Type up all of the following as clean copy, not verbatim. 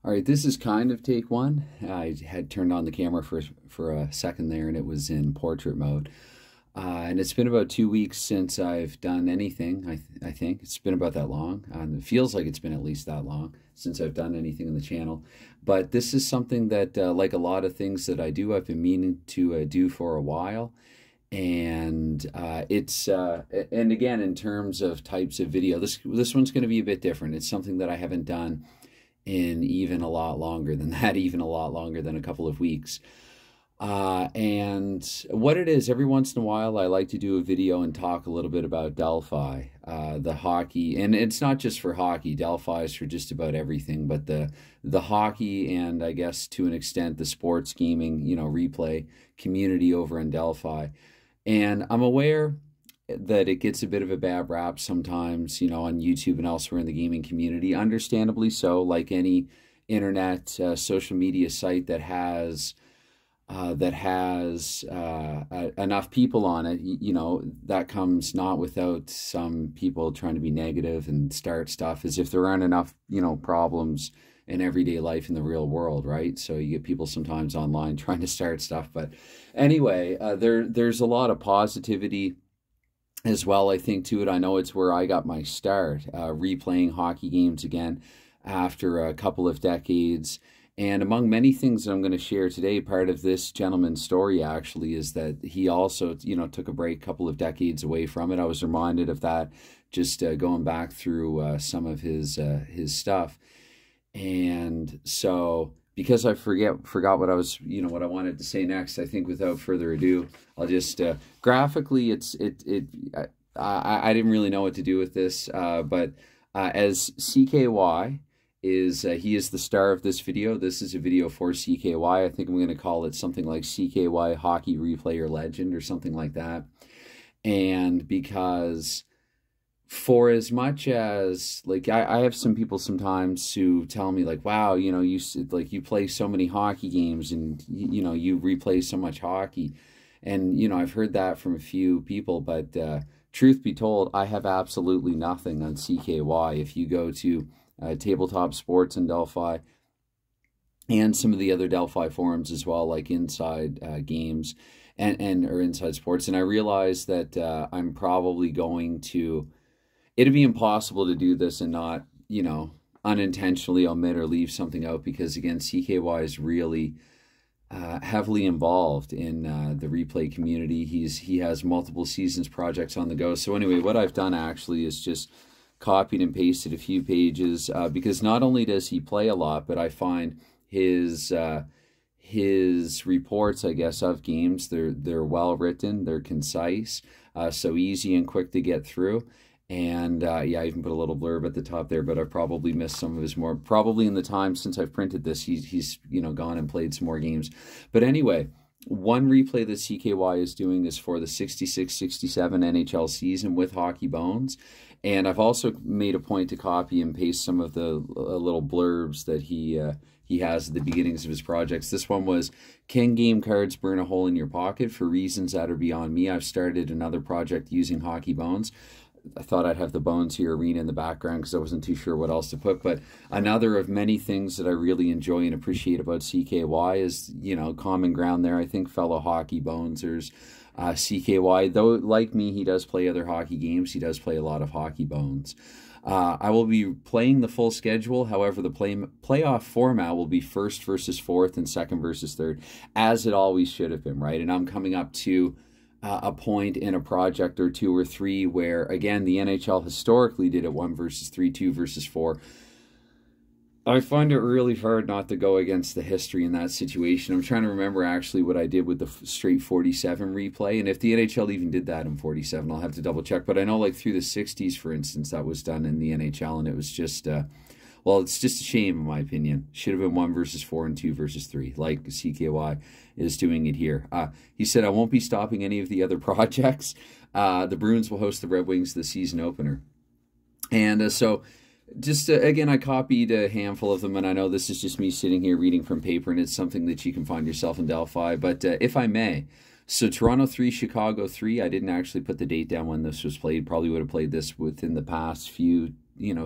All right, this is kind of take one. I had turned on the camera for a second there, and it was in portrait mode. And it's been about 2 weeks since I've done anything. I think it's been about that long. It feels like it's been at least that long since I've done anything on the channel. But this is something that, like a lot of things that I do, I've been meaning to do for a while. And and again, in terms of types of video, this one's going to be a bit different. It's something that I haven't done in even a lot longer than that, even a lot longer than a couple of weeks. And what it is, every once in a while, I like to do a video and talk a little bit about Delphi, the hockey, and it's not just for hockey. Delphi is for just about everything, but the hockey and I guess to an extent the sports gaming, replay community over in Delphi. And I'm aware that it gets a bit of a bad rap sometimes, on YouTube and elsewhere in the gaming community, understandably so, like any internet social media site that has enough people on it, that comes not without some people trying to be negative and start stuff as if there aren't enough, problems in everyday life in the real world, right? So you get people sometimes online trying to start stuff. But anyway, there's a lot of positivity as well, I think, to it. I know it's where I got my start, replaying hockey games again after a couple of decades. And among many things that I'm going to share today, part of this gentleman's story actually is that he also, took a break a couple of decades away from it. I was reminded of that just going back through some of his stuff. And so, because I forgot what I was, what I wanted to say next, I think without further ado, I'll just graphically, I didn't really know what to do with this, but as CKY is, he is the star of this video. This is a video for CKY. I think I'm going to call it something like CKY Hockey Replayer Legend or something like that. And because for as much as, like, I have some people sometimes who tell me, like, wow, you play so many hockey games and, you replay so much hockey. And, I've heard that from a few people, but truth be told, I have absolutely nothing on CKY. If you go to Tabletop Sports in Delphi and some of the other Delphi forums as well, like Inside Games or Inside Sports, and I realize that I'm probably going to, it'd be impossible to do this and not, unintentionally omit or leave something out, because again, CKY is really heavily involved in the replay community. He has multiple seasons projects on the go. So anyway, what I've done actually is just copied and pasted a few pages, because not only does he play a lot, but I find his reports, I guess, of games, they're well written, they're concise, so easy and quick to get through. And yeah, I even put a little blurb at the top there, but I've probably missed some of his more, probably in the time since I've printed this, he's gone and played some more games. But anyway, one replay that CKY is doing is for the 66-67 NHL season with Hockey Bones. And I've also made a point to copy and paste some of the little blurbs that he has at the beginnings of his projects. This one was, "Can game cards burn a hole in your pocket? For reasons that are beyond me, I've started another project using Hockey Bones." I thought I'd have the Bones here arena in the background because I wasn't too sure what else to put. But another of many things that I really enjoy and appreciate about CKY is, common ground there. I think fellow Hockey Bonesers, CKY, though like me, he does play other hockey games. He does play a lot of Hockey Bones. I will be playing the full schedule. However, the playoff format will be first versus fourth and second versus third, as it always should have been, right? And I'm coming up to a point in a project or two or three where, again, the NHL historically did it 1 versus 3, 2 versus 4. I find it really hard not to go against the history in that situation. I'm trying to remember actually what I did with the straight 47 replay, and if the NHL even did that in 47, I'll have to double check. But I know, like, through the 60s, for instance, that was done in the NHL, and it was just, well, it's just a shame, in my opinion. Should have been 1 versus 4 and 2 versus 3, like CKY is doing it here. He said, "I won't be stopping any of the other projects. The Bruins will host the Red Wings the season opener." And so just, again, I copied a handful of them, and I know this is just me sitting here reading from paper, and it's something that you can find yourself in Delphi. But if I may, so Toronto 3, Chicago 3, I didn't actually put the date down when this was played. Probably would have played this within the past few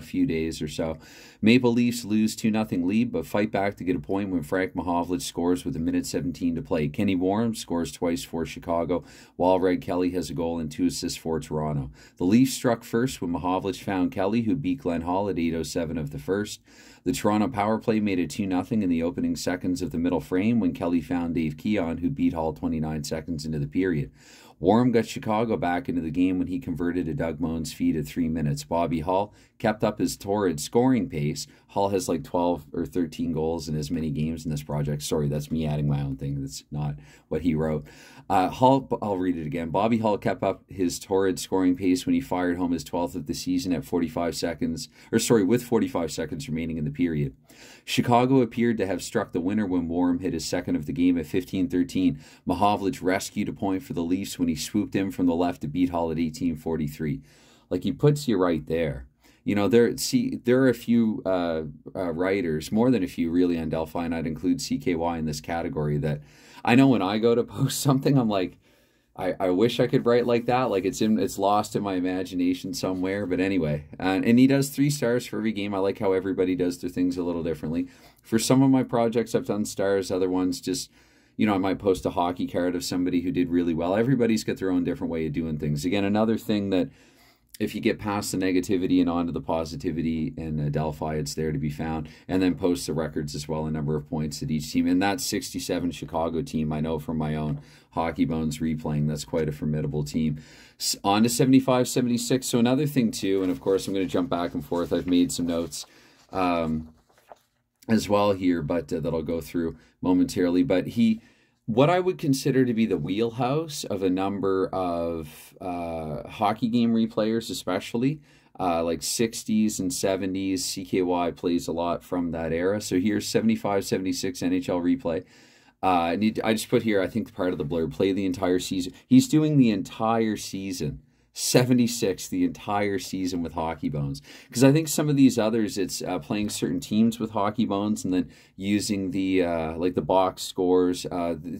few days or so. Maple Leafs lose 2-0 lead, but fight back to get a point when Frank Mahovlich scores with 1:17 to play. Kenny Warren scores twice for Chicago, while Red Kelly has a goal and 2 assists for Toronto. The Leafs struck first when Mahovlich found Kelly, who beat Glenn Hall at 8:07 of the first. The Toronto power play made it 2-0 in the opening seconds of the middle frame when Kelly found Dave Keon, who beat Hall 29 seconds into the period. Warren got Chicago back into the game when he converted a Doug Moen's feed at 3 minutes. Bobby Hull kept up his torrid scoring pace. Hull has like 12 or 13 goals in as many games in this project. Sorry, that's me adding my own thing. That's not what he wrote. I'll read it again. Bobby Hull kept up his torrid scoring pace when he fired home his 12th of the season at 45 seconds, with 45 seconds remaining in the period. Chicago appeared to have struck the winner when Warren hit his second of the game at 15:13. Mahovlich rescued a point for the Leafs when he swooped in from the left to beat Hull at 18:43. Like, he puts you right there. There are a few writers, more than a few really, on Delphi, and I'd include CKY in this category, that I know when I go to post something, I'm like, I wish I could write like that. Like, it's lost in my imagination somewhere. But anyway, and he does 3 stars for every game. I like how everybody does their things a little differently. For some of my projects, I've done stars. Other ones just, I might post a hockey card of somebody who did really well. Everybody's got their own different way of doing things. Again, another thing that, if you get past the negativity and onto the positivity in Delphi, it's there to be found. And then post the records as well, a number of points at each team. And that 67 Chicago team, I know from my own Hockey Bones replaying, that's quite a formidable team. On to 75-76. So another thing too, and of course I'm going to jump back and forth. I've made some notes as well here, but that I'll go through momentarily. But what I would consider to be the wheelhouse of a number of hockey game replayers, especially like 60s and 70s. CKY plays a lot from that era. So here's 75-76 NHL replay. I just put here, I think, part of the blurb, play the entire season. He's doing the entire season. 76, the entire season with Hockey Bones. Because I think some of these others, it's playing certain teams with Hockey Bones and then using the like the box scores,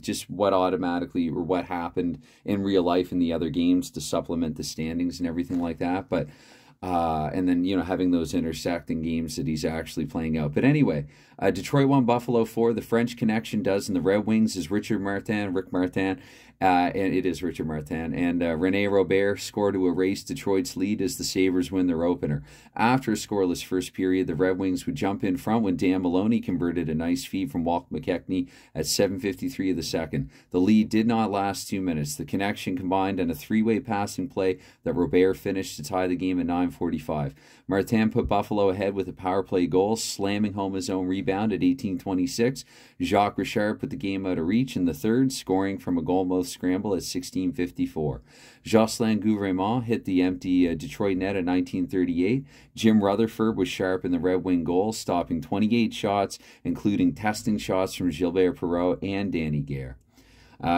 just what automatically or what happened in real life in the other games to supplement the standings and everything like that. But and then, having those intersecting games that he's actually playing out. But anyway, Detroit won Buffalo 4. The French Connection does, and the Red Wings is Rick Martin, and it is Richard Martin. And Rene Robert scored to erase Detroit's lead as the Sabres win their opener. After a scoreless first period, the Red Wings would jump in front when Dan Maloney converted a nice feed from Walt McKechnie at 7:53 of the second. The lead did not last 2 minutes. The Connection combined on a 3-way passing play that Robert finished to tie the game at 9:45. Martin put Buffalo ahead with a power play goal, slamming home his own rebound at 18:26. Jacques Richard put the game out of reach in the third, scoring from a goalmouth scramble at 16:54. Jocelyn Gouvernement hit the empty Detroit net at 19:38. Jim Rutherford was sharp in the Red Wing goal, stopping 28 shots, including testing shots from Gilbert Perreault and Danny Gare.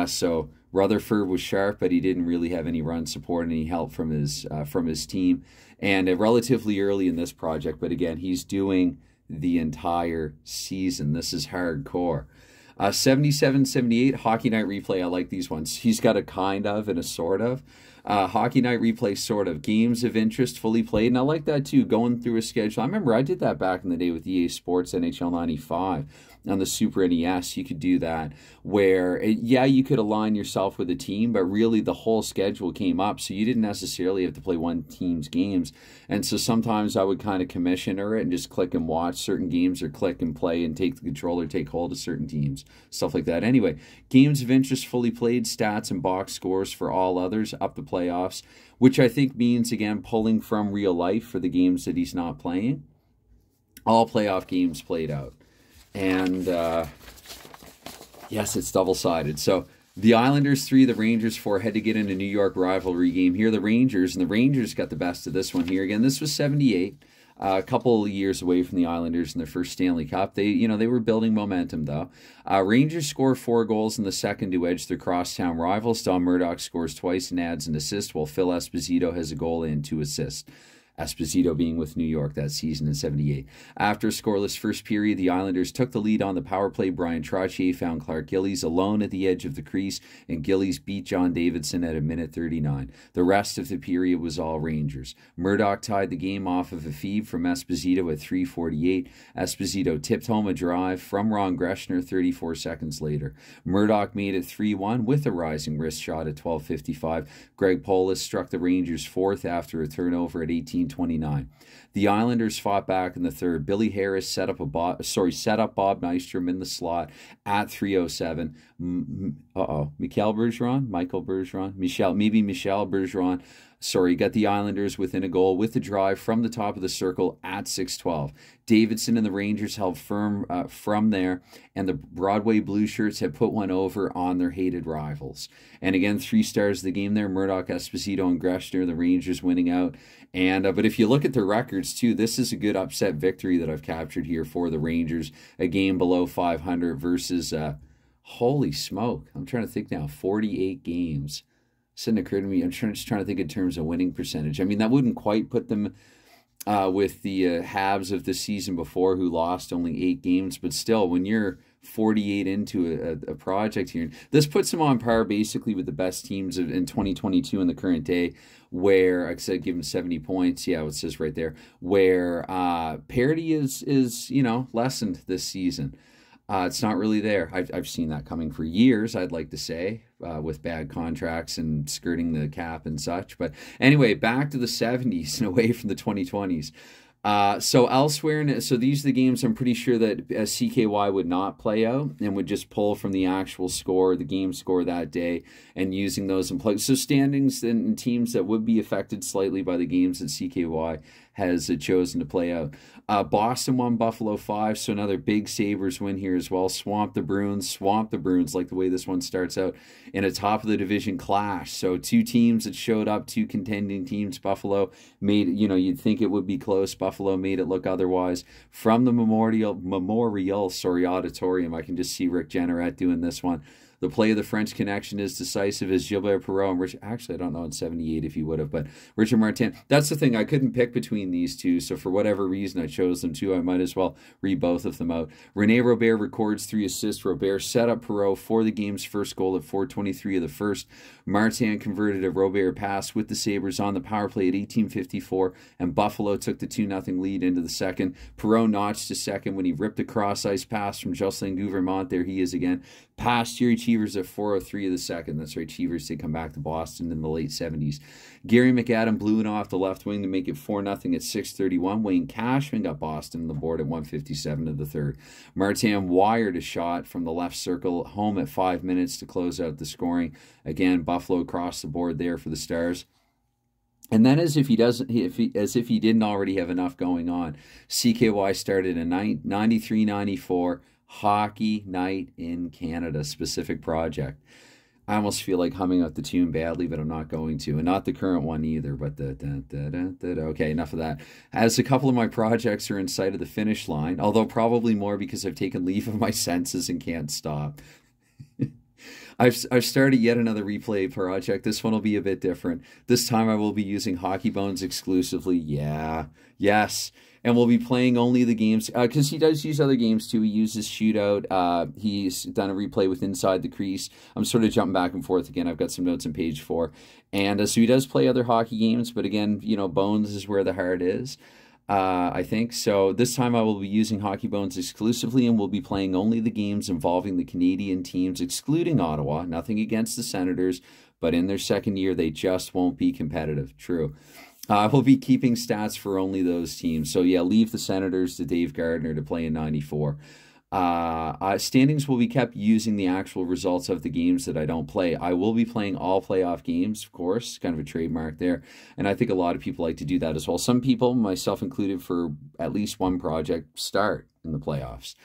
So Rutherford was sharp, but he didn't really have any run support and any help from his team. And relatively early in this project, but again, he's doing the entire season. This is hardcore. 77-78, Hockey Night Replay. I like these ones. He's got a kind of and a sort of. Hockey Night Replay, sort of. Games of interest, fully played. And I like that too, going through a schedule. I remember I did that back in the day with EA Sports NHL 95. On the Super NES, you could do that where, you could align yourself with a team, but really the whole schedule came up, so you didn't necessarily have to play one team's games. And so sometimes I would kind of commissioner it and just click and watch certain games, or click and play and take the controller, take hold of certain teams, stuff like that. Anyway, games of interest, fully played, stats and box scores for all others up the playoffs, which I think means, again, pulling from real life for the games that he's not playing. All playoff games played out. And yes, it's double-sided. So the Islanders 3, the Rangers 4 had to get in a New York rivalry game. Here the Rangers got the best of this one here. Again, this was 78, a couple of years away from the Islanders in their first Stanley Cup. They were building momentum, though. Rangers score 4 goals in the second to edge their crosstown rivals. Don Murdoch scores twice and adds an assist, while Phil Esposito has a goal and 2 assists. Esposito being with New York that season in 78. After a scoreless first period, the Islanders took the lead on the power play. Brian Trottier found Clark Gillies alone at the edge of the crease, and Gillies beat John Davidson at a minute 39. The rest of the period was all Rangers. Murdoch tied the game off of a feed from Esposito at 3:48. Esposito tipped home a drive from Ron Greschner 34 seconds later. Murdoch made it 3-1 with a rising wrist shot at 12:55. Greg Polis struck the Rangers fourth after a turnover at 18:29. The Islanders fought back in the third. Billy Harris set up Bob Nystrom in the slot at 3:07. Michel Bergeron got the Islanders within a goal with the drive from the top of the circle at 6:12. Davidson and the Rangers held firm from there, and the Broadway Blue Shirts had put one over on their hated rivals. And again, 3 stars of the game there, Murdoch, Esposito, and Greschner, the Rangers winning out. And but if you look at the records too, this is a good upset victory that I've captured here for the Rangers, a game below 500 versus, holy smoke, I'm trying to think now, 48 games. This didn't occur to me. I'm just trying to think in terms of winning percentage. I mean, that wouldn't quite put them with the Habs of the season before, who lost only 8 games. But still, when you're 48 into a project here, this puts them on par basically with the best teams in 2022 in the current day, where, like I said, given 70 points, yeah, it says right there, where parity is lessened this season. It's not really there. I've seen that coming for years, I'd like to say, with bad contracts and skirting the cap and such. But anyway, back to the 70s and away from the 2020s. So elsewhere, so these are the games I'm pretty sure that CKY would not play out and would just pull from the actual score, the game score that day, and using those in play. So standings and teams that would be affected slightly by the games that CKY has chosen to play out. Boston won Buffalo 5, so another big Sabres win here as well. Swamp the Bruins, like the way this one starts out, in a top of the division clash. So 2 teams that showed up, 2 contending teams. Buffalo made, you'd think it would be close. Buffalo made it look otherwise. From the Memorial Auditorium, I can just see Rick Jenneret doing this one. The play of the French Connection is decisive as Gilbert Perreault and Richard, actually, I don't know in 78 if he would have, but Richard Martin. That's the thing. I couldn't pick between these two, so for whatever reason I chose them too. I might as well read both of them out. Rene Robert records 3 assists. Robert set up Perreault for the game's first goal at 4:23 of the first. Martin converted a Robert pass with the Sabres on the power play at 18:54, and Buffalo took the 2-0 lead into the second. Perreault notched a second when he ripped a cross-ice pass from Jocelyn Gouvernement. There he is again. Past Jerry Cheevers at 4:03 of the second. That's right, Cheevers did come back to Boston in the late 70s. Gary McAdam blew it off the left wing to make it 4-0 at 6:31. Wayne Cashman got Boston on the board at 1:57 of the third. Martin wired a shot from the left circle home at 5 minutes to close out the scoring. Again, Buffalo across the board there for the Stars. And then, as if he didn't already have enough going on, CKY started a 93-94 Hockey Night in Canada specific project. I almost feel like humming out the tune badly, but I'm not going to. And not the current one either, but okay, enough of that. As a couple of my projects are in sight of the finish line, although probably more because I've taken leave of my senses and can't stop. I've started yet another replay project. This one will be a bit different. This time I will be using Hockey Bones exclusively. Yeah, yes. And we'll be playing only the games, because he does use other games too. He uses Shootout. He's done a replay with Inside the Crease. I'm sort of jumping back and forth again. I've got some notes on page 4. And so he does play other hockey games, but again, Bones is where the heart is, I think. So this time I will be using Hockey Bones exclusively, and we'll be playing only the games involving the Canadian teams, excluding Ottawa. Nothing against the Senators, but in their second year, they just won't be competitive. True. We'll be keeping stats for only those teams. So, yeah, leave the Senators to Dave Gardner to play in 94. Standings will be kept using the actual results of the games that I don't play. I will be playing all playoff games, of course, kind of a trademark there. And I think a lot of people like to do that as well. Some people, myself included, for at least one project, start in the playoffs.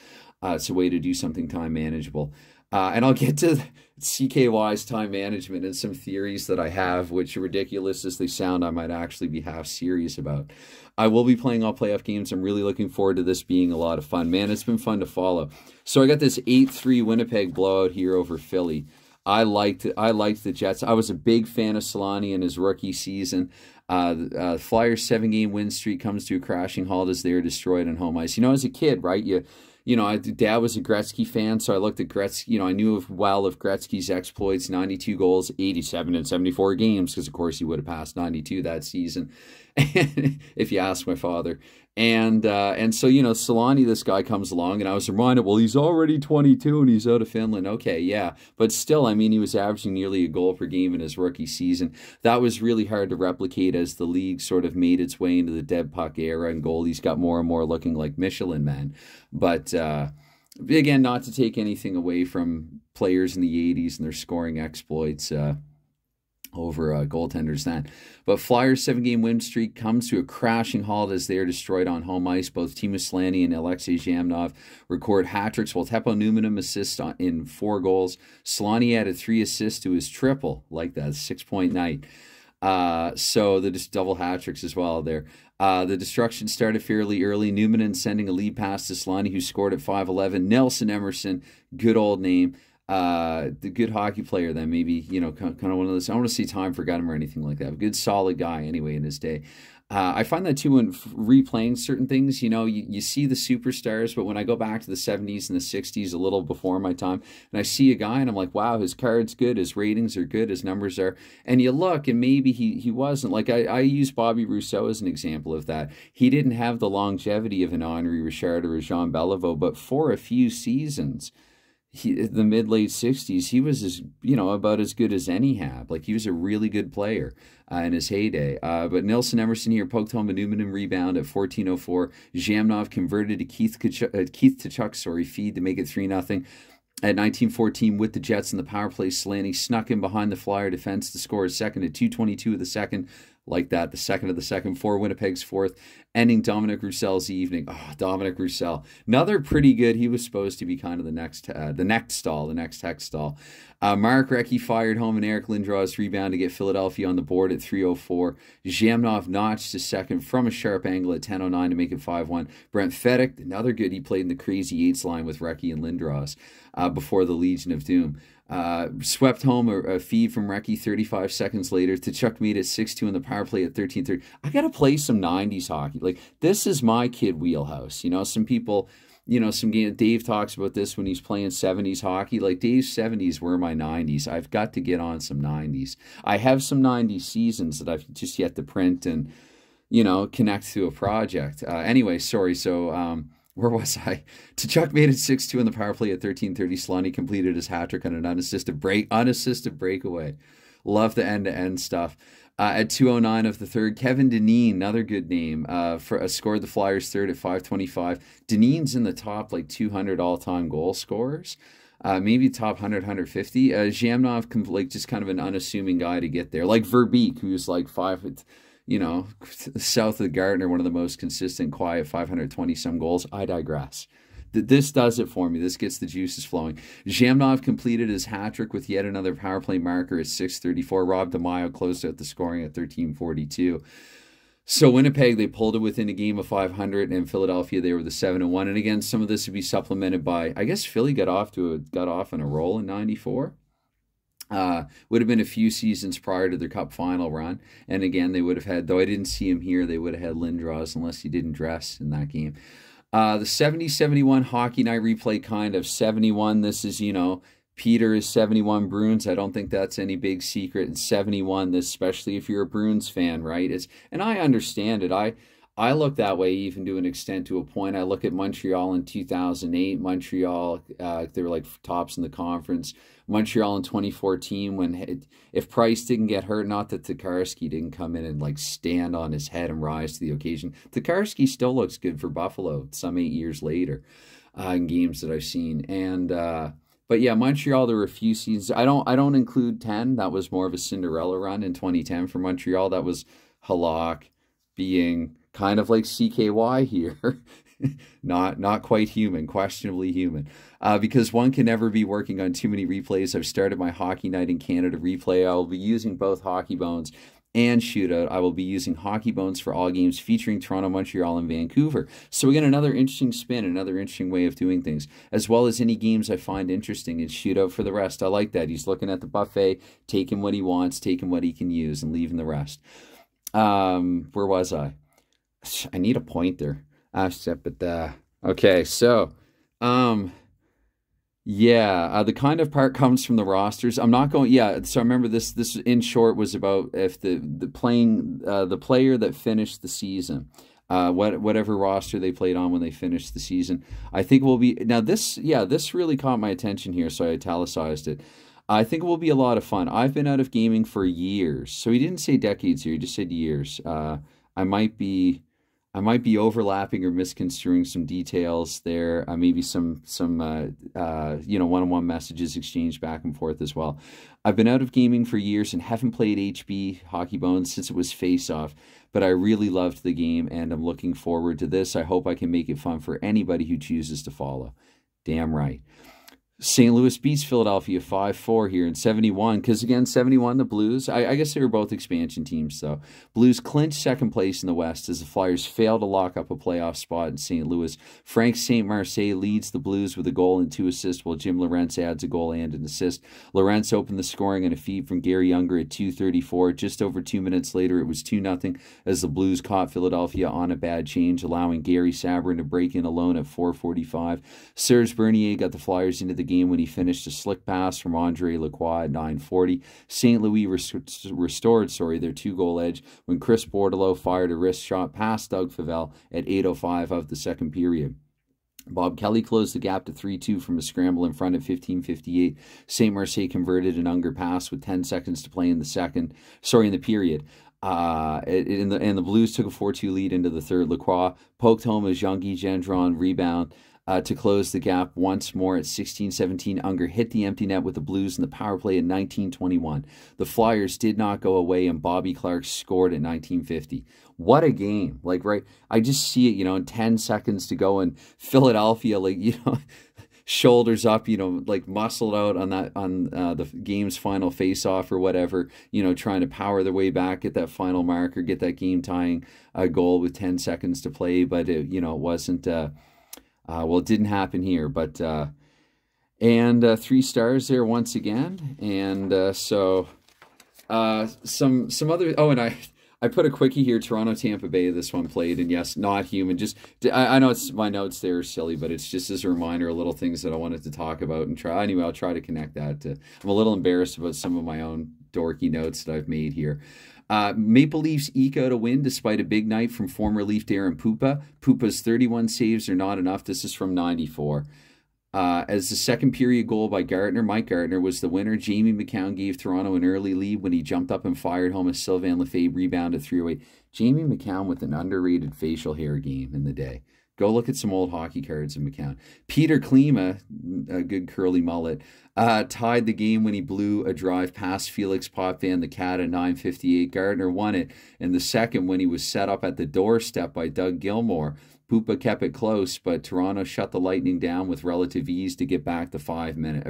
It's a way to do something time manageable. And I'll get to CKY's time management and some theories that I have, which, ridiculous as they sound, I might actually be half serious about. I will be playing all playoff games. I'm really looking forward to this being a lot of fun. Man, it's been fun to follow. So I got this 8-3 Winnipeg blowout here over Philly. I liked the Jets. I was a big fan of Solani in his rookie season. Flyers 7-game win streak comes to a crashing halt as they are destroyed on home ice. As a kid, right? Dad was a Gretzky fan, so I looked at Gretzky. I knew well of Gretzky's exploits: 92 goals, 87 and 74 games, because of course he would have passed 92 that season, if you ask my father. And so Solani, this guy comes along, and I was reminded, well, he's already 22 and he's out of Finland. Okay, yeah, but still, he was averaging nearly a goal per game in his rookie season. That was really hard to replicate as the league sort of made its way into the dead puck era, and goalies got more and more looking like Michelin men. But again, not to take anything away from players in the 80s and their scoring exploits over goaltenders then. But Flyers' 7-game win streak comes to a crashing halt as they are destroyed on home ice. Both Timo Slani and Alexei Zhamnov record hat-tricks, while Teppo Numminen assists in 4 goals. Slani added 3 assists to his triple, like that, 6-point night. So the just double hat-tricks as well there. The destruction started fairly early. Numminen sending a lead pass to Slani, who scored at 5'11". Nelson Emerson, good old name. The good hockey player then, maybe, kind of one of those, I don't want to say time forgot him or anything like that. A good solid guy anyway in his day. I find that too when replaying certain things, you see the superstars, but when I go back to the 70s and the 60s, a little before my time, and I see a guy and I'm like, wow, his card's good, his ratings are good, his numbers are, and you look and maybe he wasn't. Like I use Bobby Rousseau as an example of that. He didn't have the longevity of an Henri Richard or a Jean Beliveau, but for a few seasons, the mid-late 60s, he was about as good as any had. Like, he was a really good player in his heyday. But Nelson Emerson here poked home a Numminen rebound at 14:04. Zhamnov converted a Keith Tkachuk feed to make it 3-0. At 1914, with the Jets in the power play, Slani snuck in behind the Flyer defense to score his second at 2:22 of the second. Like that, the second of the second for Winnipeg's fourth, ending Dominic Roussel's evening. Oh, Dominic Roussel, another pretty good. He was supposed to be kind of the next Hextall. Mark Recchi fired home, and Eric Lindros rebound to get Philadelphia on the board at 3:04. Zhamnov notched his second from a sharp angle at 10:09 to make it 5-1. Brent Fedek, another good. He played in the Crazy Eights line with Recchi and Lindros before the Legion of Doom. Swept home a feed from Recchi 35 seconds later. Tkachuk made it 6-2 in the power play at 13:30. I got to play some 90s hockey. Like, this is my kid wheelhouse. Some people, Dave talks about this when he's playing 70s hockey. Like, Dave's 70s were my 90s. I've got to get on some 90s. I have some 90s seasons that I've just yet to print and, connect to a project. Anyway, sorry. So, where was I? Tkachuk made it 6-2 in the power play at 13:30. Slani completed his hat-trick on an unassisted breakaway. Love the end-to-end stuff. At 2:09 of the third, Kevin Dineen, another good name, scored the Flyers' third at 5:25. Dineen's in the top 200 all-time goal scorers. Maybe top 100, 150. Zhamnov, just kind of an unassuming guy to get there. Like Verbeek, who's 5... south of Gardner, one of the most consistent, quiet, 520-some goals. I digress. This does it for me. This gets the juices flowing. Zhamnov completed his hat-trick with yet another power play marker at 6:34. Rob DeMaio closed out the scoring at 13:42. So Winnipeg, they pulled it within a game of 500, and Philadelphia, they were the 7-1. And again, some of this would be supplemented by, I guess Philly got off on a roll in 94. Would have been a few seasons prior to their cup final run. And again, they would have had, though I didn't see him here, they would have had Lindros unless he didn't dress in that game. The 70-71 hockey night replay kind of 71. This is, Peter is 71 Bruins. I don't think that's any big secret. And 71, especially if you're a Bruins fan, right? And I understand it. I look that way even to an extent, to a point. I look at Montreal in 2008. Montreal, they were tops in the conference. Montreal in 2014, if Price didn't get hurt, not that Tokarski didn't come in and stand on his head and rise to the occasion. Tokarski still looks good for Buffalo some 8 years later in games that I've seen. And but yeah, Montreal, there were a few seasons. I don't include 10. That was more of a Cinderella run in 2010 for Montreal. That was Halak being kind of like CKY here. Not quite human, questionably human. Because one can never be working on too many replays. I've started my Hockey Night in Canada replay. I will be using both Hockey Bones and Shootout. I will be using Hockey Bones for all games featuring Toronto, Montreal, and Vancouver. So again, another interesting spin, another interesting way of doing things, as well as any games I find interesting in Shootout for the rest. I like that. He's looking at the buffet, taking what he wants, taking what he can use, and leaving the rest. Where was I? I need a pointer. Okay, so um yeah, the kind of part comes from the rosters. I'm not going. Yeah, so I remember this. This in short was about if the player that finished the season, whatever roster they played on when they finished the season. I think will be now this. Yeah, this really caught my attention here, so I italicized it. I think it will be a lot of fun. I've been out of gaming for years, so he didn't say decades here. He just said years. I might be. I might be overlapping or misconstruing some details there. Maybe some one-on-one messages exchanged back and forth as well. I've been out of gaming for years and haven't played HB Hockey Bones since it was Face Off, but I really loved the game and I'm looking forward to this. I hope I can make it fun for anybody who chooses to follow. Damn right. St. Louis beats Philadelphia 5-4 here in 71, because again, 71, the Blues, I guess they were both expansion teams, though. Blues clinch second place in the West as the Flyers fail to lock up a playoff spot in St. Louis. Frank St. Marseille leads the Blues with a goal and 2 assists, while Jim Lorentz adds a goal and an assist. Lorentz opened the scoring on a feed from Gary Younger at 2:34. Just over 2 minutes later, it was 2-0 as the Blues caught Philadelphia on a bad change, allowing Gary Sabrin to break in alone at 4:45. Serge Bernier got the Flyers into the game when he finished a slick pass from Andre Lacroix at 9:40. St. Louis restored their 2-goal edge when Chris Bordelot fired a wrist shot past Doug Favell at 8:05 of the second period. Bob Kelly closed the gap to 3-2 from a scramble in front at 15:58. St. Marseille converted an Unger pass with 10 seconds to play in the period. And the Blues took a 4-2 lead into the third. Lacroix poked home a Jean-Guy Gendron rebound to close the gap once more at 16:17. Unger hit the empty net with the Blues in the power play at 19:21. The Flyers did not go away, and Bobby Clark scored at 19:50. What a game. Right, I just see it, in 10 seconds to go, and Philadelphia, shoulders up, muscled out on the game's final face-off or whatever, trying to power their way back, get that final marker, get that game-tying goal with 10 seconds to play, but it wasn't... it didn't happen here, but 3 stars there once again, and some other. Oh, and I put a quickie here. Toronto Tampa Bay. This one played, and yes, not human. Just I know it's my notes there are silly, but it's just as a reminder of little things that I wanted to talk about and try. Anyway, I'll try to connect that. I'm a little embarrassed about some of my own dorky notes that I've made here. Maple Leafs eke out a win despite a big night from former Leaf Darren Pupa. Pupa's 31 saves are not enough. This is from 94. As the second period goal by Mike Gardner, was the winner, Jamie McCown gave Toronto an early lead when he jumped up and fired home a Sylvain Lefebvre rebound at 3-0. Jamie McCown with an underrated facial hair game in the day. Go look at some old hockey cards of McCown. Peter Klima, a good curly mullet, tied the game when he blew a drive past Felix Potvin, the Cat, at 9:58. Gardner won it in the second when he was set up at the doorstep by Doug Gilmour. Pupa kept it close, but Toronto shut the Lightning down with relative ease to get back to 500.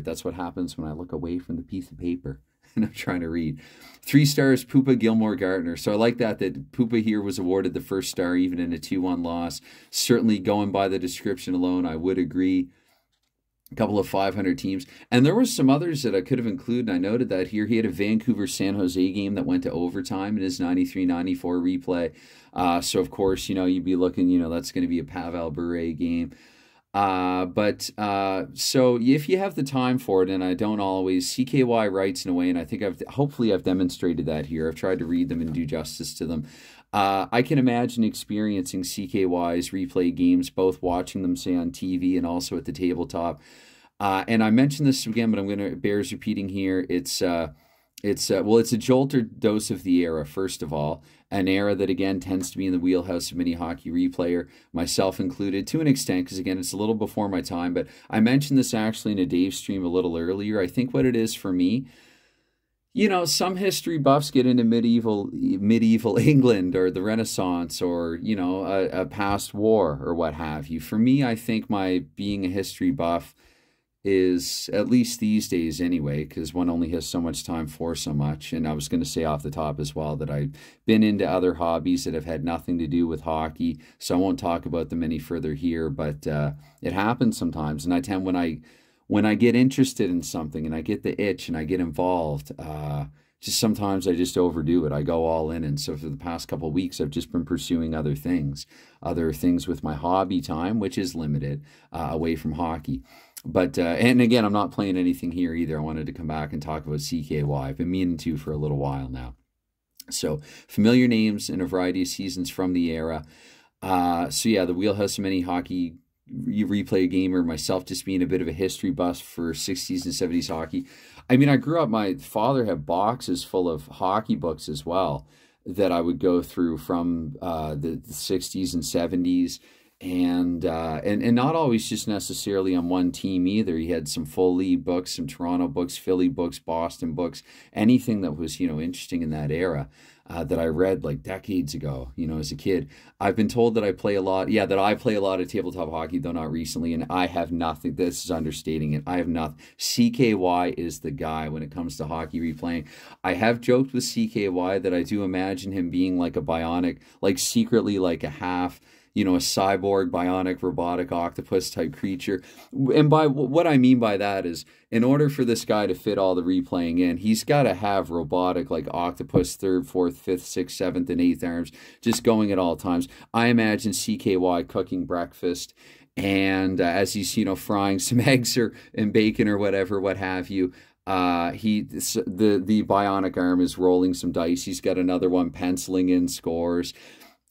That's what happens when I look away from the piece of paper and I'm trying to read. 3 stars, Pupa, Gilmour, Gardner. So I like that Pupa here was awarded the first star even in a 2-1 loss. Certainly going by the description alone, I would agree. A couple of 500 teams. And there were some others that I could have included. I noted that here he had a Vancouver-San Jose game that went to overtime in his 93-94 replay. So, of course, you'd be looking, that's going to be a Pavel Bure game. So if you have the time for it, and I don't always, CKY writes in a way, and I think hopefully I've demonstrated that here. I've tried to read them and do justice to them. I can imagine experiencing CKY's replay games, both watching them, say, on TV and also at the tabletop. And I mentioned this again, but I'm going to bears repeating here. It's a jolt or dose of the era, first of all. An era that, again, tends to be in the wheelhouse of any hockey replayer, myself included, to an extent, because, again, it's a little before my time. But I mentioned this actually in a Dave stream a little earlier. I think what it is for me, some history buffs get into medieval England or the Renaissance or, a past war or what have you. For me, I think my being a history buff is, at least these days anyway, because one only has so much time for so much. And I was going to say off the top as well that I've been into other hobbies that have had nothing to do with hockey, so I won't talk about them any further here, but it happens sometimes. And I tend, when I get interested in something and I get the itch and I get involved, just sometimes I just overdo it. I go all in. And so for the past couple of weeks, I've just been pursuing other things with my hobby time, which is limited, away from hockey. But, and again, I'm not playing anything here either. I wanted to come back and talk about CKY. I've been meaning to for a little while now. So familiar names in a variety of seasons from the era. So yeah, the Wheelhouse of Many Hockey replay gamer, myself just being a bit of a history buff for 60s and 70s hockey. I mean, I grew up, my father had boxes full of hockey books as well that I would go through from the 60s and 70s. And not always just necessarily on one team either. He had some full league books, some Toronto books, Philly books, Boston books, anything that was, you know, interesting in that era that I read like decades ago, you know, as a kid. I've been told that I play a lot, yeah, that I play a lot of tabletop hockey, though not recently, and I have nothing. This is understating it. I have nothing. CKY is the guy when it comes to hockey replaying. I have joked with CKY that I do imagine him being like a bionic, like secretly like a half, you know, a cyborg, bionic, robotic octopus type creature. And by what I mean by that is, in order for this guy to fit all the replaying in, he's got to have robotic, like octopus, 3rd, 4th, 5th, 6th, 7th, and 8th arms, just going at all times. I imagine CKY cooking breakfast, and as he's, you know, frying some eggs and bacon or whatever, what have you, the bionic arm is rolling some dice. He's got another one penciling in scores,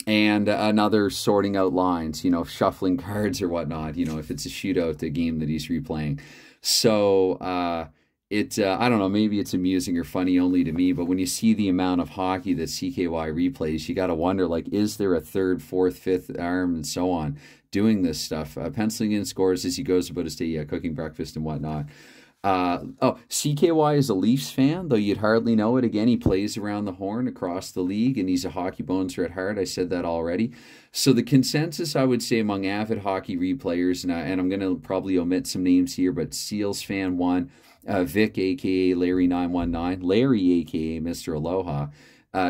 and another sorting out lines, you know, shuffling cards or whatnot, you know, if it's a shootout, the game that he's replaying. So I don't know, maybe it's amusing or funny only to me, but when you see the amount of hockey that CKY replays, you got to wonder, like, is there a 3rd, 4th, 5th arm and so on doing this stuff? Penciling in scores as he goes about his day, cooking breakfast and whatnot. CKY is a Leafs fan, though you'd hardly know it. Again, he plays around the horn across the league, and he's a hockey boneser at heart. I said that already. So the consensus, I would say, among avid hockey replayers, and I'm going to probably omit some names here, but Seals fan 1, Vic, a.k.a. Larry919, Larry, a.k.a. Mr. Aloha,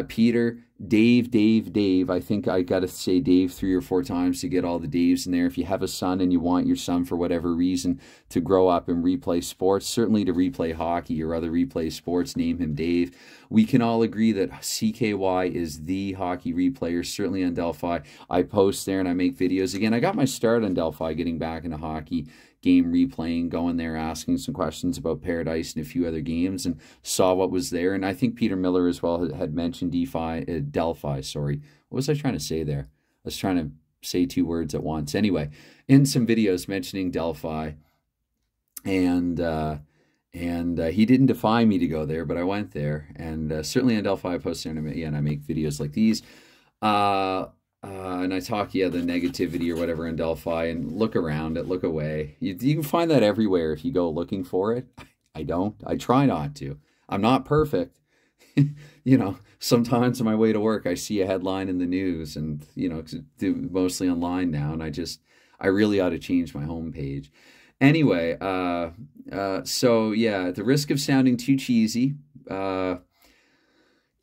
Peter, Dave. I think I got to say Dave 3 or 4 times to get all the Daves in there. If you have a son and you want your son for whatever reason to grow up and replay sports, certainly to replay hockey or other replay sports, name him Dave. We can all agree that CKY is the hockey replayer, certainly on Delphi. I post there and I make videos. Again, I got my start on Delphi getting back into hockey, game replaying, going there, asking some questions about Paradise and a few other games, and saw what was there. And I think Peter Miller as well had mentioned Delphi, sorry. What was I trying to say there? I was trying to say 2 words at once. Anyway, in some videos mentioning Delphi, and he didn't defy me to go there, but I went there, and certainly on Delphi I post there, and I make videos like these. And I talk, the negativity or whatever in Delphi, and look around it, look away. You can find that everywhere if you go looking for it. I don't. I try not to. I'm not perfect. You know, sometimes on my way to work, I see a headline in the news, and, you know, mostly online now, and I really ought to change my homepage. Anyway, so yeah, at the risk of sounding too cheesy,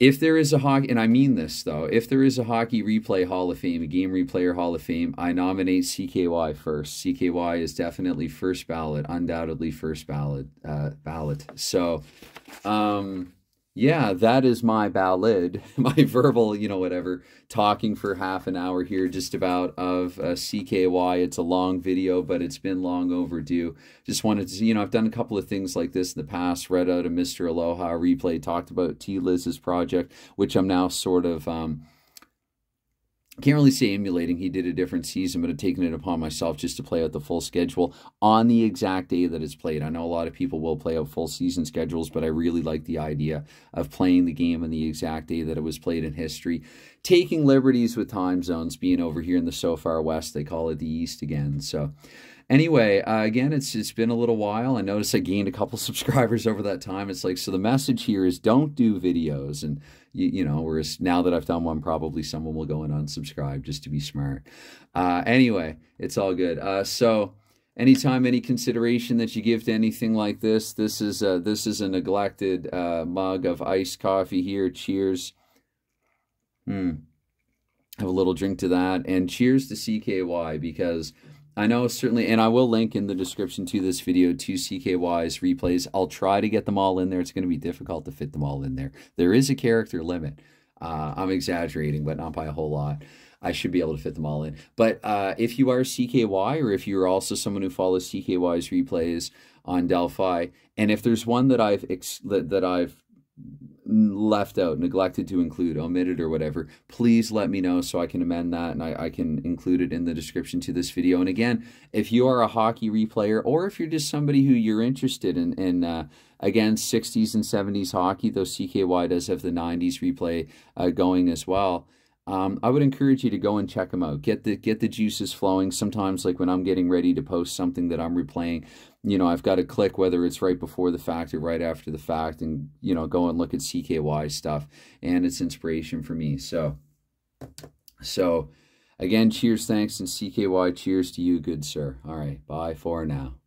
if there is a hockey, and I mean this though, if there is a hockey replay Hall of Fame, a game replayer Hall of Fame, I nominate CKY first. CKY is definitely first ballot, undoubtedly first ballot. So, yeah, that is my ballad, my verbal, you know, whatever, talking for half an hour here just about of CKY. It's a long video, but it's been long overdue. Just wanted to, you know, I've done a couple of things like this in the past, read out a Mr. Aloha replay, talked about T. Liz's project, which I'm now sort of, can't really say emulating. He did a different season, but I've taken it upon myself just to play out the full schedule on the exact day that it's played. I know a lot of people will play out full season schedules, but I really like the idea of playing the game on the exact day that it was played in history. Taking liberties with time zones, being over here in the so far west, they call it the east again. So anyway, again, it's been a little while. I noticed I gained a couple subscribers over that time. It's like, so the message here is don't do videos. And, you know, whereas now that I've done one, probably someone will go and unsubscribe just to be smart. Anyway, it's all good. So anytime, any consideration that you give to anything like this, this is a neglected mug of iced coffee here. Cheers. Have a little drink to that. And cheers to CKY, because I know, certainly, and I will link in the description to this video to CKY's replays. I'll try to get them all in there. It's going to be difficult to fit them all in there. There is a character limit. I'm exaggerating, but not by a whole lot. I should be able to fit them all in. But if you are CKY, or if you're also someone who follows CKY's replays on Delphi, and if there's one that I've left out, neglected to include, omitted, or whatever, please let me know so I can amend that, and I can include it in the description to this video. And again, if you are a hockey replayer, or if you're just somebody who you're interested in again, 60s and 70s hockey, though CKY does have the 90s replay going as well, I would encourage you to go and check them out. Get the juices flowing. Sometimes, like when I'm getting ready to post something that I'm replaying, you know, I've got to click whether it's right before the fact or right after the fact, and, you know, go and look at CKY stuff, and it's inspiration for me. So again, cheers, thanks, and CKY, cheers to you, good sir. All right, bye for now.